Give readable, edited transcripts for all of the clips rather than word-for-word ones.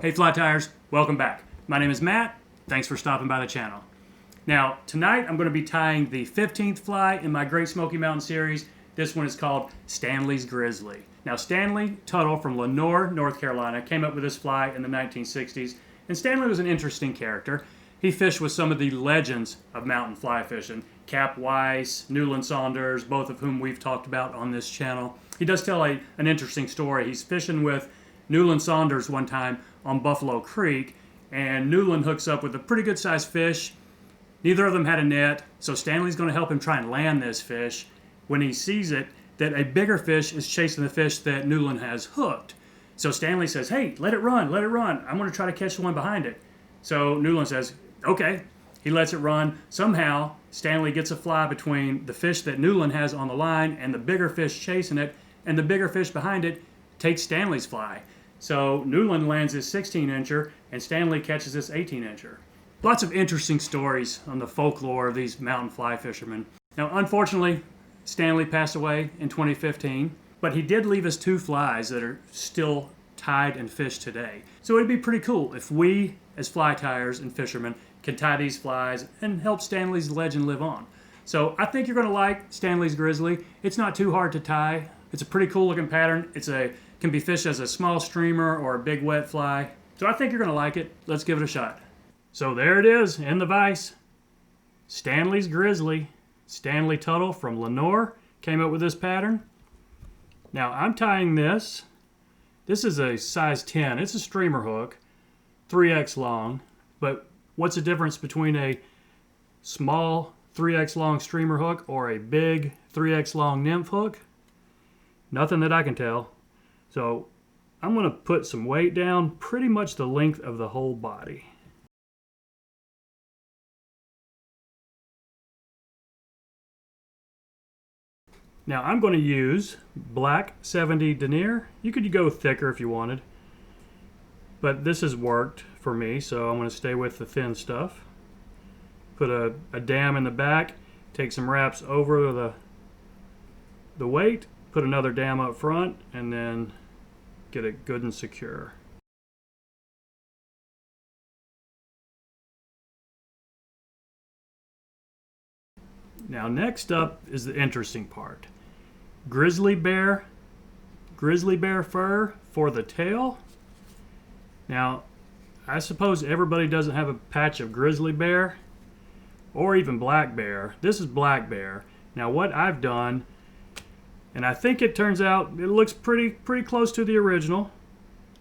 Hey fly tires, welcome back. My name is Matt. Thanks for stopping by the channel. Now, tonight I'm going to be tying the 15th fly in my Great Smoky Mountain series. This one is called Stanley's Grizzly. Now, Stanley Tuttle from Lenoir, North Carolina, came up with this fly in the 1960s, and Stanley was an interesting character. He fished with some of the legends of mountain fly fishing, Cap Weiss, Newland Saunders, both of whom we've talked about on this channel. He does tell an interesting story. He's fishing with Newland Saunders one time on Buffalo Creek, and Newland hooks up with a pretty good sized fish. Neither of them had a net, so Stanley's going to help him try and land this fish. When he sees it, that a bigger fish is chasing the fish that Newland has hooked. So Stanley says, hey, let it run, let it run. I'm going to try to catch the one behind it. So Newland says, okay. He lets it run. Somehow, Stanley gets a fly between the fish that Newland has on the line and the bigger fish chasing it, and the bigger fish behind it takes Stanley's fly. So Newland lands his 16-incher, and Stanley catches this 18-incher. Lots of interesting stories on the folklore of these mountain fly fishermen. Now, unfortunately, Stanley passed away in 2015, but he did leave us two flies that are still tied and fished today. So it'd be pretty cool if we, as fly tyers and fishermen, can tie these flies and help Stanley's legend live on. So I think you're going to like Stanley's Grizzly. It's not too hard to tie. It's a pretty cool looking pattern. Can be fished as a small streamer or a big wet fly. So I think you're going to like it. Let's give it a shot. So there it is in the vise. Stanley's Grizzly. Stanley Tuttle from Lenoir came up with this pattern. Now I'm tying this. This is a size 10. It's a streamer hook, 3X long. But what's the difference between a small 3X long streamer hook or a big 3X long nymph hook? Nothing that I can tell. So I'm going to put some weight down, pretty much the length of the whole body. Now I'm going to use black 70 denier. You could go thicker if you wanted, but this has worked for me, so I'm going to stay with the thin stuff. Put a dam in the back, take some wraps over the weight, put another dam up front, and then get it good and secure. Now next up is the interesting part. Grizzly bear fur for the tail. Now I suppose everybody doesn't have a patch of grizzly bear or even black bear. This is black bear. Now what I've done, and I think it turns out it looks pretty close to the original.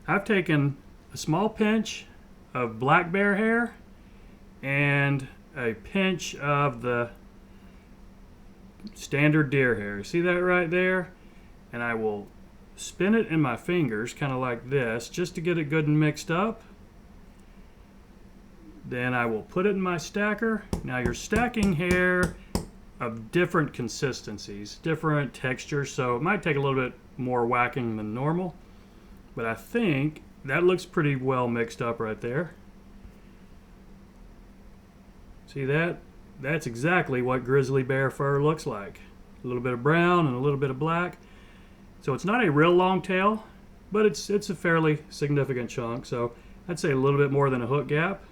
I've taken a small pinch of black bear hair and a pinch of the standard deer hair. See that right there? And I will spin it in my fingers kind of like this just to get it good and mixed up. Then I will put it in my stacker. Now you're stacking hair of different consistencies, different textures, so it might take a little bit more whacking than normal, but I think that looks pretty well mixed up right there. See that? That's exactly what grizzly bear fur looks like. A little bit of brown and a little bit of black. So it's not a real long tail, but it's a fairly significant chunk, so I'd say a little bit more than a hook gap.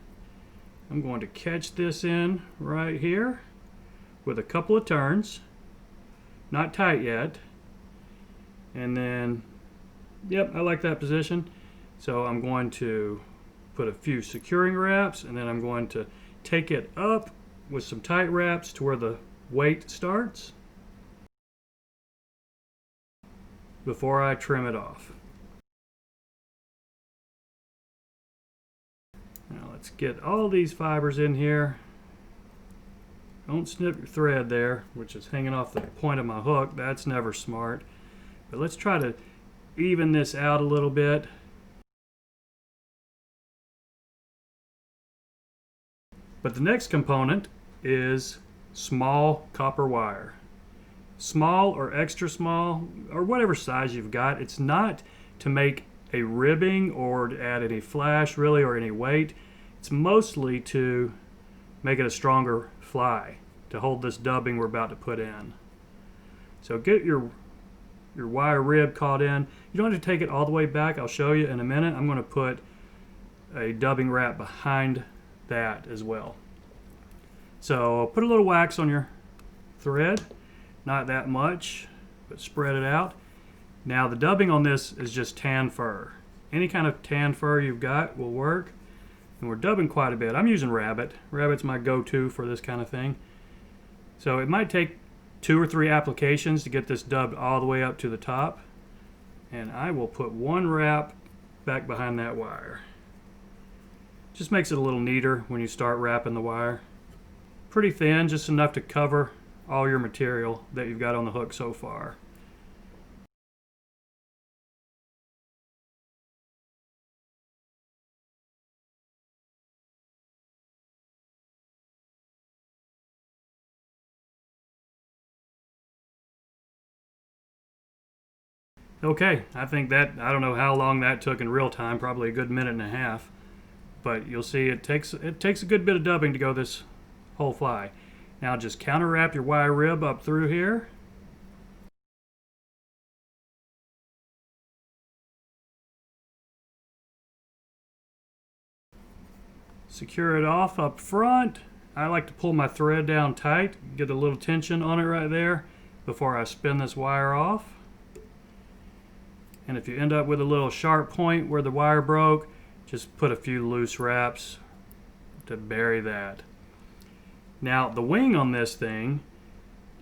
I'm going to catch this in right here with a couple of turns, not tight yet, and then, yep, I like that position. So I'm going to put a few securing wraps, and then I'm going to take it up with some tight wraps to where the weight starts before I trim it off. Now let's get all these fibers in here. Don't snip your thread there, which is hanging off the point of my hook. That's never smart. But let's try to even this out a little bit. But the next component is small copper wire. Small or extra small, or whatever size you've got. It's not to make a ribbing or to add any flash really or any weight. It's mostly to make it a stronger fly to hold this dubbing we're about to put in. So get your wire rib caught in. You don't have to take it all the way back. I'll show you in a minute. I'm going to put a dubbing wrap behind that as well. So put a little wax on your thread, not that much, but spread it out. Now the dubbing on this is just tan fur. Any kind of tan fur you've got will work. And we're dubbing quite a bit. I'm using rabbit. Rabbit's my go-to for this kind of thing. So it might take 2 or 3 applications to get this dubbed all the way up to the top. And I will put one wrap back behind that wire. Just makes it a little neater when you start wrapping the wire. Pretty thin, just enough to cover all your material that you've got on the hook so far. Okay, I think that, I don't know how long that took in real time, probably a good minute and a half. But you'll see it takes a good bit of dubbing to go this whole fly. Now just counter wrap your wire rib up through here. Secure it off up front. I like to pull my thread down tight, get a little tension on it right there before I spin this wire off. And if you end up with a little sharp point where the wire broke, just put a few loose wraps to bury that. Now the wing on this thing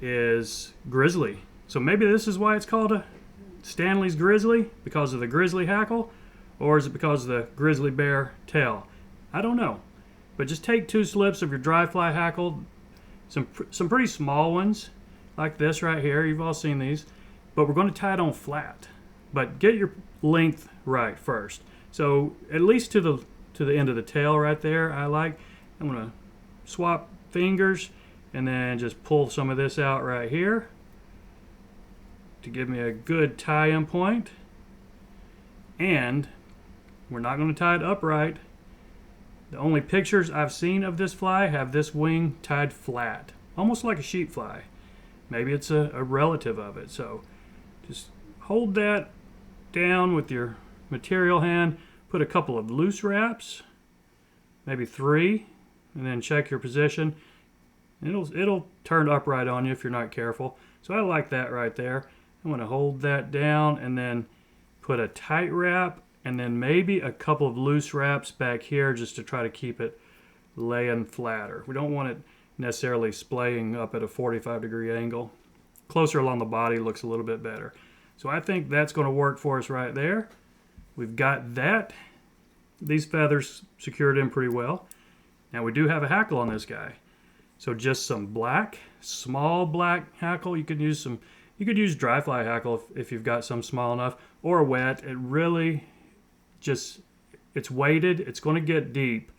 is Grizzly. So maybe this is why it's called a Stanley's Grizzly, because of the Grizzly hackle, or is it because of the grizzly bear tail? I don't know. But just take 2 slips of your dry fly hackle, some pretty small ones like this right here. You've all seen these, but we're going to tie it on flat. But get your length right first. So at least to the end of the tail right there, I'm going to swap fingers and then just pull some of this out right here to give me a good tie-in point. And we're not going to tie it upright. The only pictures I've seen of this fly have this wing tied flat, almost like a sheep fly. Maybe it's a relative of it. So just hold that down with your material hand, put a couple of loose wraps, maybe 3, and then check your position. It'll turn upright on you if you're not careful. So I like that right there. I'm going to hold that down and then put a tight wrap and then maybe a couple of loose wraps back here just to try to keep it laying flatter. We don't want it necessarily splaying up at a 45-degree angle. Closer along the body looks a little bit better. So I think that's going to work for us right there. We've got these feathers secured in pretty well. Now we do have a hackle on this guy. So just some black, small black hackle. You could use dry fly hackle if you've got some small enough, or wet. It really it's weighted, it's going to get deep.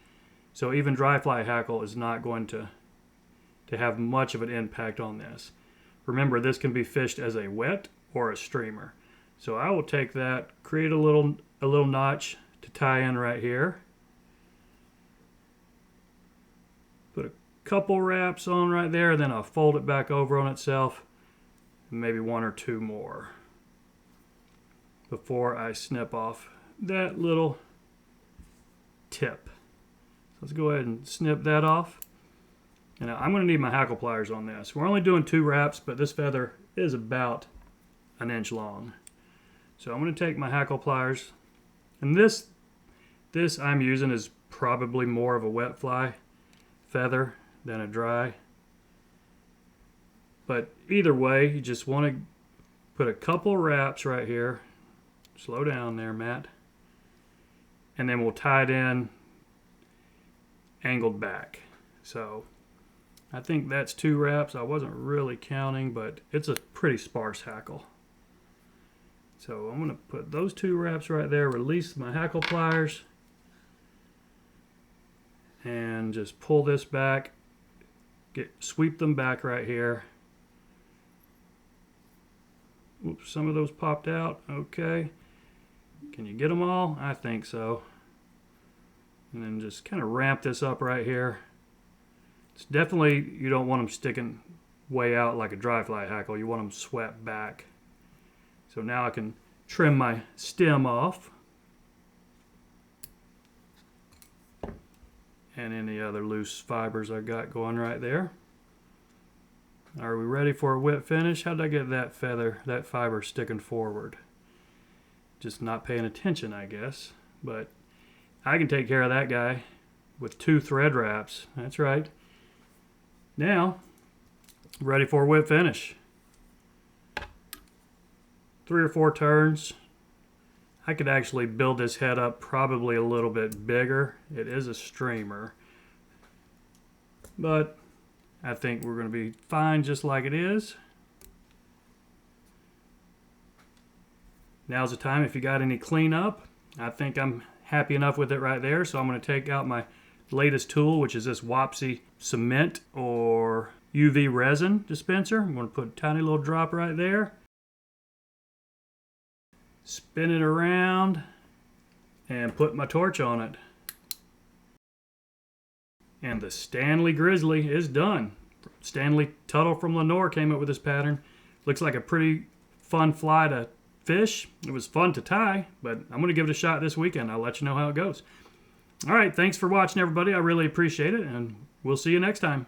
So even dry fly hackle is not going to have much of an impact on this. Remember, this can be fished as a wet or a streamer. So I will take that, create a little notch to tie in right here. Put a couple wraps on right there, then I'll fold it back over on itself, and maybe 1 or 2 more before I snip off that little tip. So let's go ahead and snip that off. And I'm going to need my hackle pliers on this. We're only doing 2 wraps, but this feather is about 1 inch long. So I'm going to take my hackle pliers, and this I'm using is probably more of a wet fly feather than a dry. But either way, you just want to put a couple wraps right here. Slow down there, Matt. And then we'll tie it in angled back. So I think that's 2 wraps. I wasn't really counting, but it's a pretty sparse hackle. So I'm going to put those 2 wraps right there, release my hackle pliers, and just pull this back, sweep them back right here. Oops, some of those popped out. Okay. Can you get them all? I think so. And then just kind of ramp this up right here. It's definitely, you don't want them sticking way out like a dry fly hackle. You want them swept back. So now I can trim my stem off. and any other loose fibers I got going right there. Are we ready for a whip finish? How did I get that fiber sticking forward? Just not paying attention, I guess. But I can take care of that guy with 2 thread wraps. That's right. Now, ready for a whip finish. 3 or 4 turns. I could actually build this head up probably a little bit bigger. It is a streamer. But I think we're going to be fine just like it is. Now's the time if you got any cleanup. I think I'm happy enough with it right there. So I'm going to take out my latest tool, which is this Wapsi cement or UV resin dispenser. I'm going to put a tiny little drop right there. Spin it around and put my torch on it. And the Stanley Grizzly is done. Stanley Tuttle from Lenoir came up with this pattern. Looks like a pretty fun fly to fish. It was fun to tie, but I'm going to give it a shot this weekend. I'll let you know how it goes. All right, thanks for watching, everybody. I really appreciate it, and we'll see you next time.